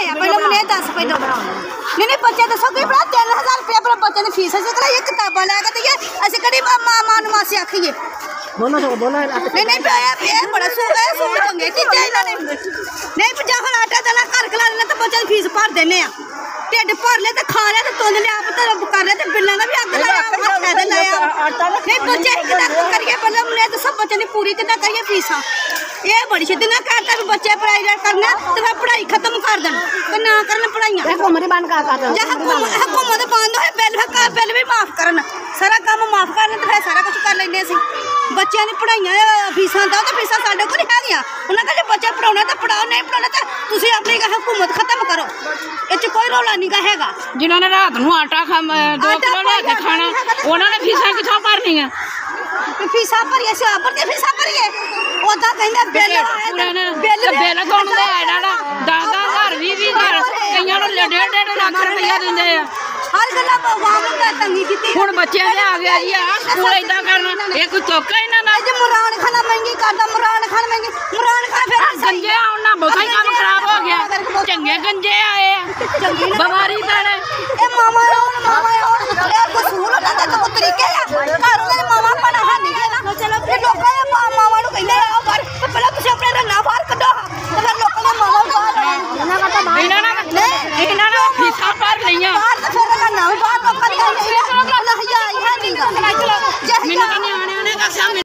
पढ़ाया पहले मैंने 10 पहले नहीं बच्चे दसो कि पढ़ा 3000 रुपया पर बच्चे की फीस अस कराइए किताबा लैके दिए अस कड़ी मां मासी आखिए नहीं पाया बड़ा सूट है सूट चंगे चीजा इन्होंने नहीं जा हम आटा दाल घर खिला लेना तो बच्चे की फीस भर देने ढिड भर ले तो खा लिया तो तुल लिया तो कर लिया तो बिल्ला का भी अग लाया लाया नहीं बच्चे करिए पहले मैंने दसो बच्चे की पूरी कितना करिए फीसा ये बड़ी सीधी ना कहता भी बच्चे प्राइवेट करना तो मैं पढ़ाई खत्म कर देना तो ना करना पढ़ाइयां हुकूमत बंद हो बिल भी माफ करन सारा काम माफ कर लें तो फिर सारा कुछ कर लेंगे असं बच्चों की पढ़ाइयां फीसा दो तो फीसा साढ़े को नहीं है उन्होंने कहा बच्चे पढ़ाना तो पढ़ाओ नहीं पढ़ाना तो तुम अपनी हुकूमत खत्म करो ये कोई रौला नहीं हैगा जिन्होंने रात को आटा 2 किलो लेके खाना उन्होंने फीसा कितों भरनिया फीसा भरिए शराब भरती फीसा भरिए ओदा कहंदा बिल कौन दे डाला 10,000 20,000 कईयां नूं 1.5 लाख रुपया दिंदे आ हर गल्ला वांग दा तंगी कीती हुण बच्चे दे आ गया जी आ स्कूल इदां करना ये कोई तोका इन्हां दा अज मुरान खाना महंगी करदा मुरान खान फिर गंजे आउणा बहुता ही काम खराब हो गया चंगे गंजे आए बीमारी पैणे ए मामा ए कसूर ना तो तरीके आ घर वाले मामा पड़ा है नहीं ना चलो फिर लोकां ने मामा नूं कहंदे आ बाहर पहले तुसीं अपने रन्ना बाहर कढो फिर लोकां ने मामा बाहर इन्हां ने फीसां भर लईआं फिर रन्ना बाहर लोकां ने नहीं है नहीं गा मैनूं निआणे ने